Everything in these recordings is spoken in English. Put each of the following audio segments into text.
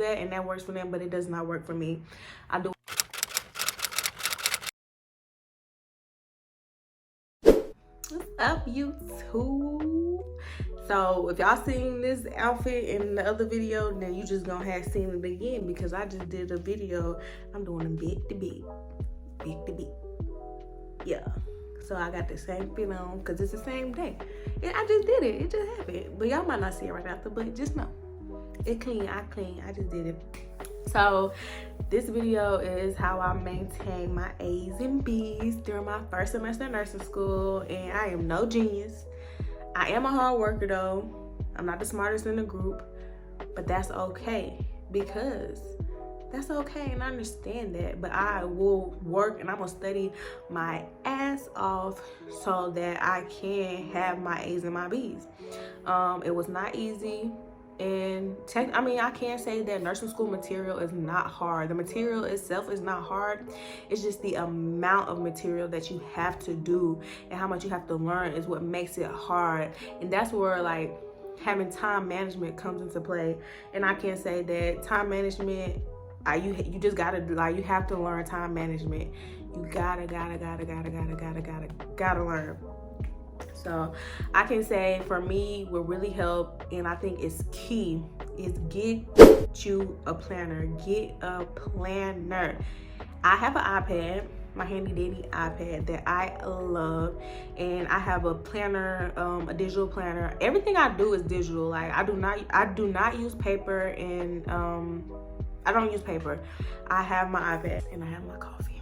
that and that works for them, but it does not work for me. I do. What's up, YouTube? So if y'all seen this outfit in the other video, then you just gonna have seen it again because I just did a video. I'm doing them big to big, big to big. Yeah. So I got the same fit on because it's the same day. And I just did it. It just happened. But y'all might not see it right after, but just know. It clean. I just did it. So this video is how I maintain my A's and B's during my first semester in nursing school. And I am no genius. I am a hard worker though. I'm not the smartest in the group. But that's okay because that's okay, and I understand that, but I will work and I'm gonna study my ass off so that I can have my A's and my B's. It was not easy, and I can't say that nursing school material is not hard. The material itself is not hard. It's just the amount of material that you have to do and how much you have to learn is what makes it hard, and that's where like having time management comes into play. And I can say that time management, you just gotta you have to learn time management. You gotta learn. So I can say for me, what really helped, and I think it's key, is get you a planner. Get a planner. I have an iPad, my handy dandy iPad that I love, and I have a planner, a digital planner. Everything I do is digital. Like I do not use paper, and I don't use paper. I have my iPad and I have my coffee.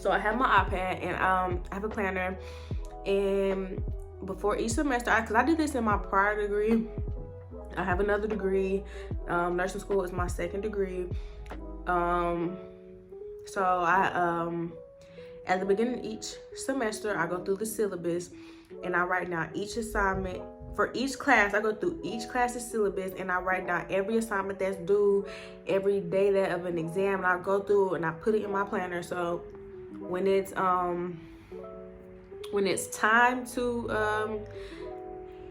So I have my iPad and I have a planner, and before each semester, because I did this in my prior degree, I have another degree. Nursing school is my second degree. So I at the beginning of each semester, I go through the syllabus and I write down each assignment. For each class, I go through each class's syllabus and I write down every assignment that's due, every day of an exam, and I go through and I put it in my planner. So when it's time to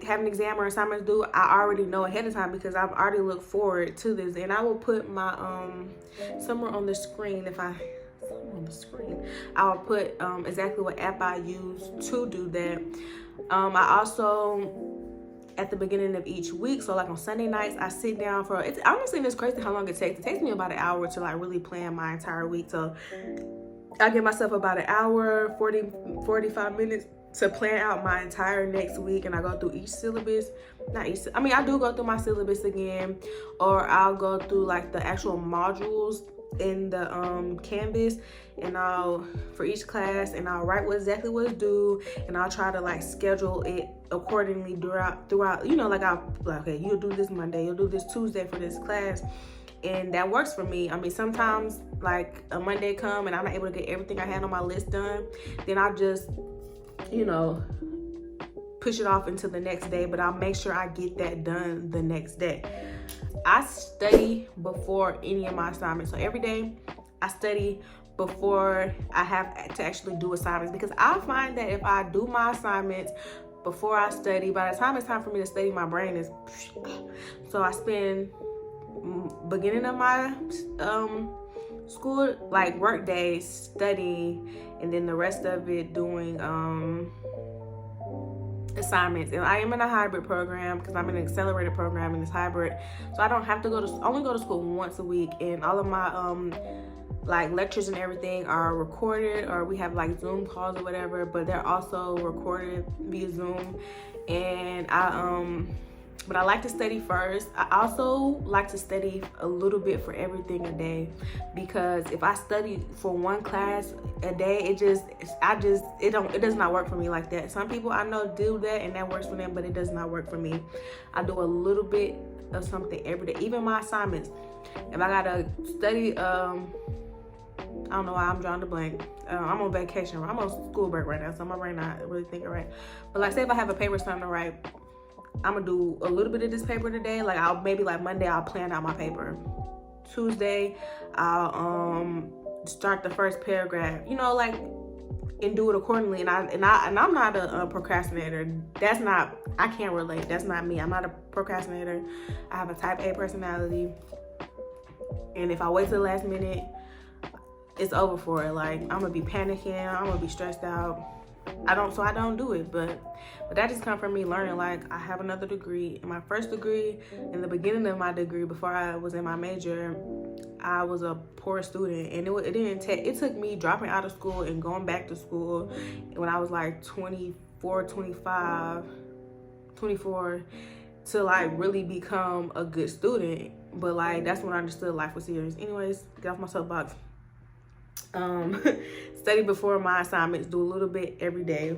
have an exam or assignments due, I already know ahead of time because I've already looked forward to this. And I will put my somewhere on the screen I'll put exactly what app I use to do that. I also, at the beginning of each week, so like on Sunday nights, I sit down for, it's crazy how long it takes. It takes me about an hour to like really plan my entire week. So I give myself about an hour, 45 minutes to plan out my entire next week, and I go through each syllabus. I do go through my syllabus again, or I'll go through like the actual modules in the Canvas, and for each class, and I'll write exactly what's due, and I'll try to like schedule it accordingly throughout, okay, you'll do this Monday, you'll do this Tuesday for this class. And that works for me. Sometimes like a Monday come and I'm not able to get everything I had on my list done, then I'll just, push it off into the next day, but I'll make sure I get that done the next day. I study before any of my assignments. So every day I study before I have to actually do assignments, because I find that if I do my assignments before I study, by the time it's time for me to study, my brain is, so I spend beginning of my school, like work days, studying, and then the rest of it doing assignments. And I am in a hybrid program because I'm in an accelerated program, and it's hybrid, so I don't have to only go to school once a week, and all of my like lectures and everything are recorded, or we have like Zoom calls or whatever, but they're also recorded via Zoom. And but I like to study first. I also like to study a little bit for everything a day, because if I study for one class a day, it does not work for me like that. Some people I know do that and that works for them, but it does not work for me. I do a little bit of something every day, even my assignments. If I gotta study, I don't know why I'm drawing the blank. I'm on vacation. I'm on school break right now, so my brain not really thinking right. But like, say if I have a paper something to write, I'm gonna do a little bit of this paper today. Like Monday I'll plan out my paper. Tuesday I'll start the first paragraph. Like and do it accordingly. And I'm not a procrastinator. I can't relate. That's not me. I'm not a procrastinator. I have a type A personality. And if I wait till the last minute, it's over for it. Like, I'm gonna be panicking, I'm gonna be stressed out. I don't do it. But that just come from me learning. Like, I have another degree. In my first degree, in the beginning of my degree, before I was in my major, I was a poor student, and it took me dropping out of school and going back to school when I was like 24 to like really become a good student. But like, that's when I understood life was serious. Anyways, get off my soapbox. Study before my assignments, do a little bit every day.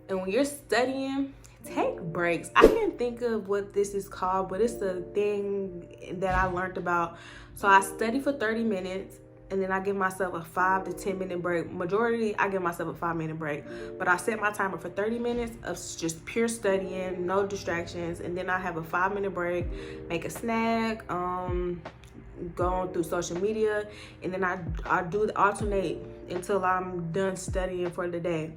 And when you're studying, take breaks. I can't think of what this is called, but it's the thing that I learned about. So I study for 30 minutes, and then I give myself a 5 to 10 minute break. Majority, I give myself a 5-minute break, but I set my timer for 30 minutes of just pure studying, no distractions. And then I have a 5-minute break, make a snack, going through social media, and then I do alternate until I'm done studying for the day.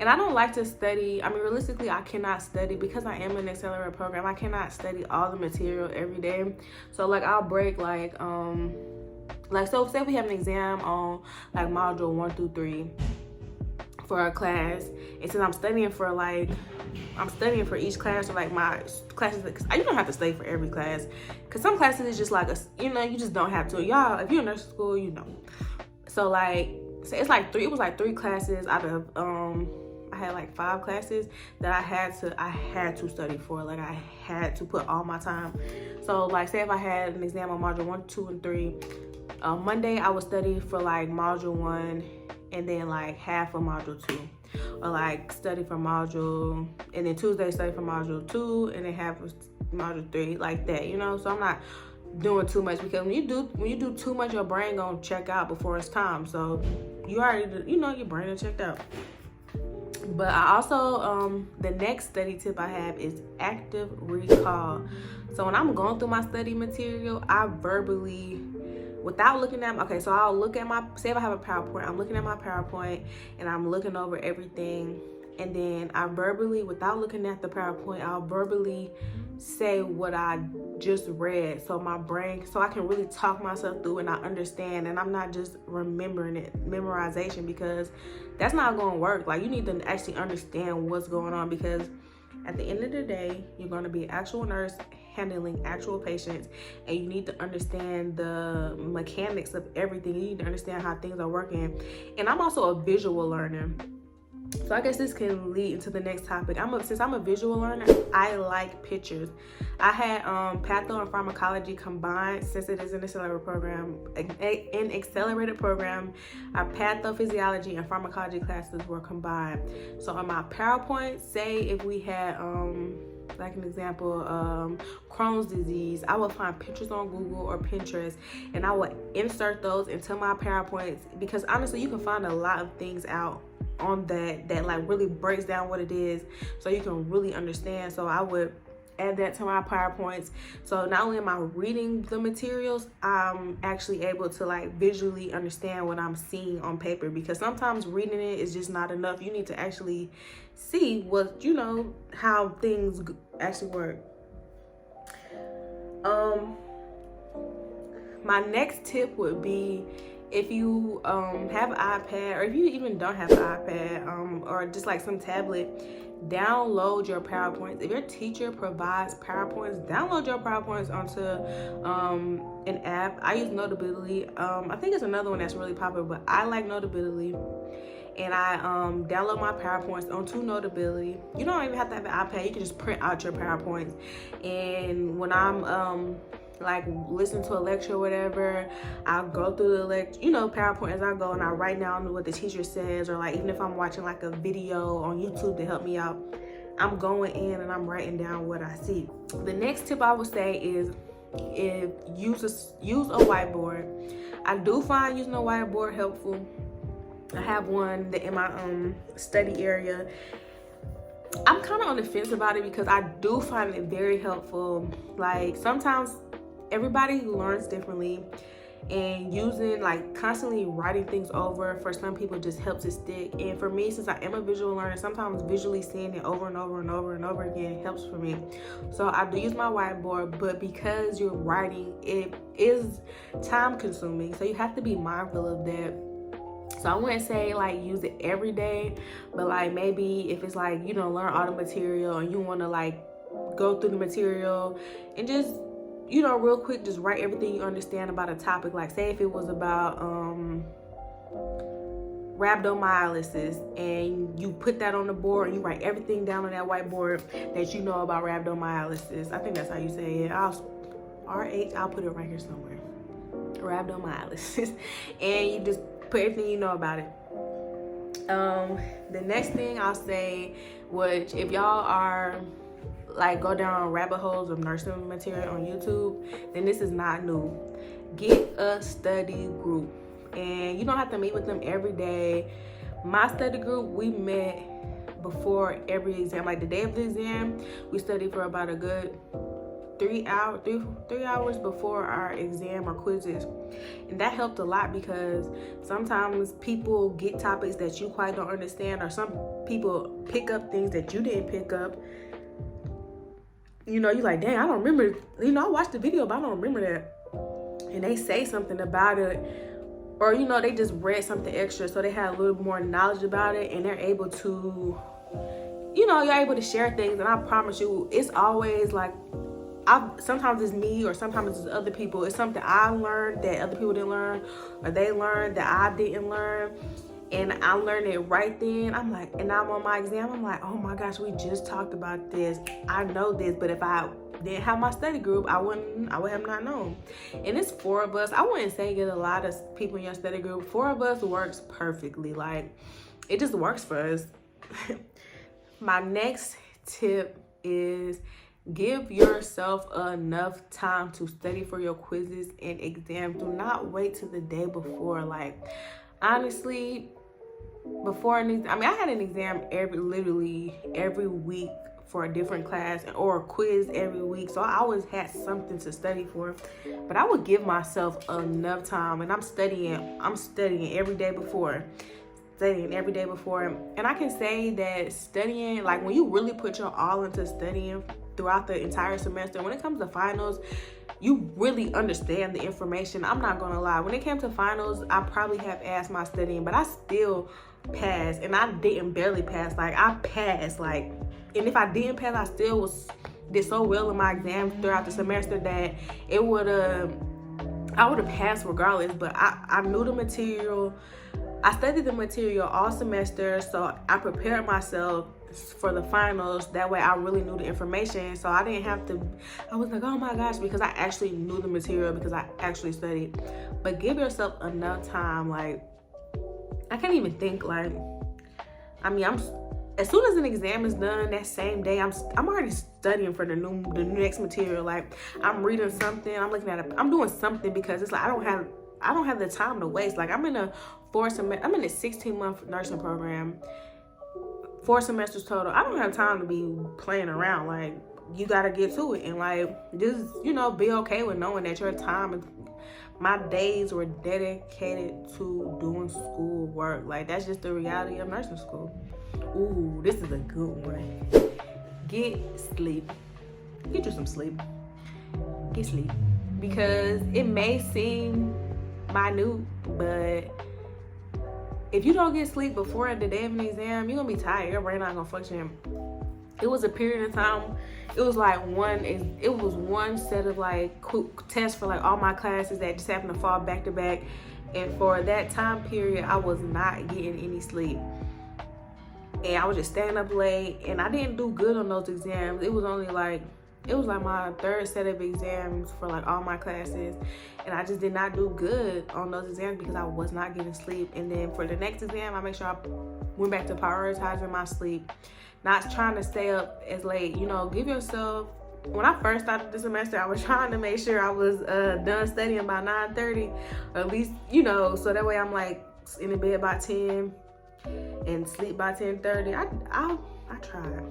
And I don't like to study. I mean, realistically, I cannot study because I am an accelerated program. I cannot study all the material every day. So like, I'll break so say we have an exam on like module 1 through 3 for a class, and since I'm studying for each class, or like my classes, because you don't have to study for every class, because some classes is just like you just don't have to. Y'all, if you're in nursing school, you know. So like, it's like it was like 3 classes out of I had like 5 classes that I had to study for. Like, I had to put all my time. So like, say if I had an exam on module 1, 2, and 3, Monday I would study for like module 1, and then like half of module 2, or like study for module, and then Tuesday study for module 2, and then half of module 3, like that, you know. So I'm not doing too much, because when you do too much, your brain gonna check out before it's time. So you already, your brain is checked out. But I also, the next study tip I have is active recall. So when I'm going through my study material, I verbally, without looking at, so I'll look at say if I have a PowerPoint, I'm looking at my PowerPoint and I'm looking over everything. And then I verbally, without looking at the PowerPoint, I'll verbally say what I just read. So my brain, so I can really talk myself through and I understand, and I'm not just remembering it, memorization, because that's not going to work. Like, you need to actually understand what's going on, because at the end of the day, you're going to be an actual nurse handling actual patients, and you need to understand the mechanics of everything. You need to understand how things are working. And I'm also a visual learner. So I guess this can lead into the next topic. Since I'm a visual learner, I like pictures. I had patho and pharmacology combined, since it is an accelerated program. Our pathophysiology and pharmacology classes were combined. So on my PowerPoint, say if we had like an example, Crohn's disease, I would find pictures on Google or Pinterest, and I would insert those into my PowerPoints, because honestly, you can find a lot of things out on that like really breaks down what it is, so you can really understand. So I would add that to my PowerPoints. So not only am I reading the materials, I'm actually able to like visually understand what I'm seeing on paper, because sometimes reading it is just not enough. You need to actually see what, how things actually work. My next tip would be, if you have an iPad, or if you even don't have an iPad, or just like some tablet, download your PowerPoints. If your teacher provides PowerPoints, download your PowerPoints onto an app. I use Notability. I think it's another one that's really popular, but I like Notability. And I download my PowerPoints onto Notability. You don't even have to have an iPad. You can just print out your PowerPoints. And when I'm like listen to a lecture or whatever, I'll go through the lecture, PowerPoint as I go, and I write down what the teacher says, or like even if I'm watching like a video on YouTube to help me out, I'm going in and I'm writing down what I see. The next tip I would say is use a whiteboard. I do find using a whiteboard helpful. I have one that in my study area. I'm kind of on the fence about it, because I do find it very helpful. Like, sometimes everybody learns differently, and using, like, constantly writing things over, for some people just helps it stick. And for me, since I am a visual learner, sometimes visually seeing it over and over and over and over again helps for me. So I do use my whiteboard, but because you're writing, it is time consuming, so you have to be mindful of that. So I wouldn't say like use it every day, but like maybe if it's like, you know, learn all the material and you want to like go through the material and just, you know, real quick, just write everything you understand about a topic. Like say if it was about rhabdomyolysis, and you put that on the board and you write everything down on that whiteboard that you know about rhabdomyolysis. I think that's how you say it. I'll put it right here somewhere. Rhabdomyolysis. And you just put everything you know about it. The next thing I'll say, which if y'all are like go down rabbit holes of nursing material on YouTube, then this is not new. Get a study group, and you don't have to meet with them every day. My study group, we met before every exam. Like the day of the exam, we studied for about a good 3 hours before our exam or quizzes. And that helped a lot, because sometimes people get topics that you quite don't understand, or some people pick up things that you didn't pick up. You know, you're like, dang, I don't remember, you know, I watched the video, but I don't remember that. And they say something about it, or, you know, they just read something extra, so they had a little more knowledge about it, and they're able to, you know, you're able to share things. And I promise you, it's always like, sometimes it's me, or sometimes it's other people. It's something I learned that other people didn't learn, or they learned that I didn't learn, and I learned it right then. I'm like, and I'm on my exam, I'm like, oh my gosh, we just talked about this. I know this, but if I didn't have my study group, I would have not known. And it's 4 of us. I wouldn't say get a lot of people in your study group. 4 of us works perfectly. Like, it just works for us. My next tip is give yourself enough time to study for your quizzes and exams. Do not wait till the day before. Like, honestly, before an exam, I mean, I had an exam literally every week for a different class, or a quiz every week. So I always had something to study for. But I would give myself enough time, and I'm studying every day before. And I can say that studying, like when you really put your all into studying throughout the entire semester, when it comes to finals, you really understand the information. I'm not gonna lie, when it came to finals, I probably have asked my studying, but I still passed. And I didn't barely pass, like I passed, like, and if I didn't pass, I still did so well in my exams throughout the semester that I would have passed regardless. But I knew the material. I studied the material all semester, so I prepared myself for the finals. That way I really knew the information, so I didn't have to, I was like, oh my gosh, because I actually knew the material, because I actually studied. But give yourself enough time. Like, I can't even think, like, I mean, as soon as an exam is done that same day, I'm already studying for the next material. Like, I'm reading something, I'm looking at it, I'm doing something, because it's like I don't have the time to waste. Like, I'm in a 16-month nursing program, 4 semesters total. I don't have time to be playing around. Like, you gotta get to it, and like, just, you know, be okay with knowing that your time, my days were dedicated to doing school work. Like, that's just the reality of nursing school. Ooh, this is a good one. Get sleep. Get you some sleep. Get sleep. Because it may seem minute, but if you don't get sleep before the day of an exam, you're gonna be tired. Your brain not gonna function. It was a period of time, it was one set of like tests for like all my classes that just happened to fall back to back. And for that time period, I was not getting any sleep. And I was just staying up late, and I didn't do good on those exams. It was like my 3rd set of exams for like all my classes, and I just did not do good on those exams because I was not getting sleep. And then for the next exam, I make sure I went back to prioritizing my sleep, not trying to stay up as late. You know, give yourself, when I first started the semester, I was trying to make sure I was done studying by 9:30, or at least, you know, so that way I'm like in the bed by 10 and sleep by 10:30. I tried.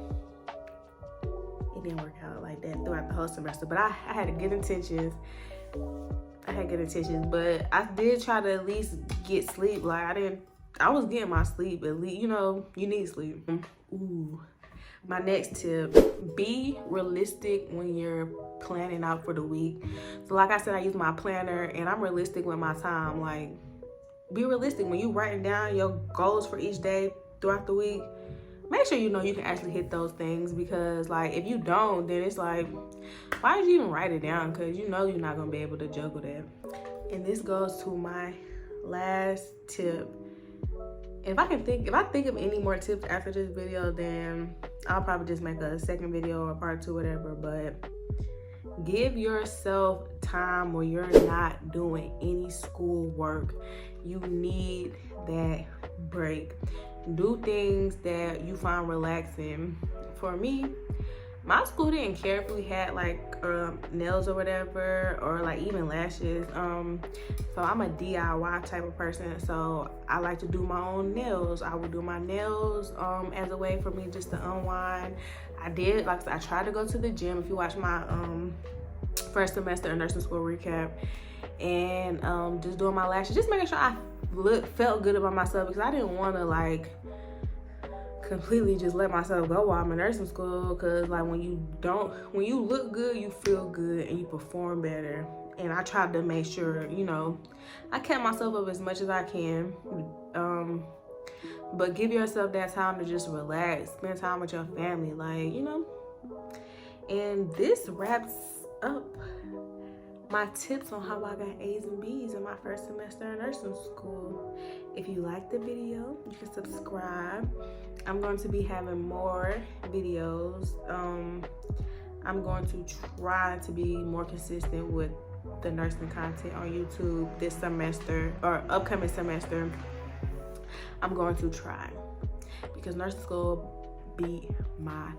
It didn't work out like that throughout the whole semester, but I had good intentions. I had good intentions, but I did try to at least get sleep. Like I was getting my sleep, at least, you know, you need sleep. Ooh. My next tip, be realistic when you're planning out for the week. So like I said, I use my planner and I'm realistic with my time. Like, be realistic when you writing down your goals for each day throughout the week. Make sure you know you can actually hit those things, because like if you don't, then it's like, why did you even write it down? Because you know you're not gonna be able to juggle that. And this goes to my last tip. If I think of any more tips after this video, then I'll probably just make a second video or part 2, whatever. But give yourself time where you're not doing any school work. You need that break. Do things that you find relaxing. For me, my school didn't care if we had like nails or whatever, or like even lashes. So I'm a DIY type of person, so I like to do my own nails. I would do my nails as a way for me just to unwind. I tried to go to the gym. If you watch my first semester of nursing school recap, and just doing my lashes, just making sure I felt good about myself, because I didn't want to like completely just let myself go while I'm in nursing school. Because like when you look good, you feel good and you perform better. And I tried to make sure, you know, I kept myself up as much as I can. But give yourself that time to just relax, spend time with your family, like, you know. And this wraps up my tips on how I got A's and B's in my first semester in nursing school. If you liked the video, you can subscribe. I'm going to be having more videos. I'm going to try to be more consistent with the nursing content on YouTube this semester, or upcoming semester. I'm going to try, because nursing school be my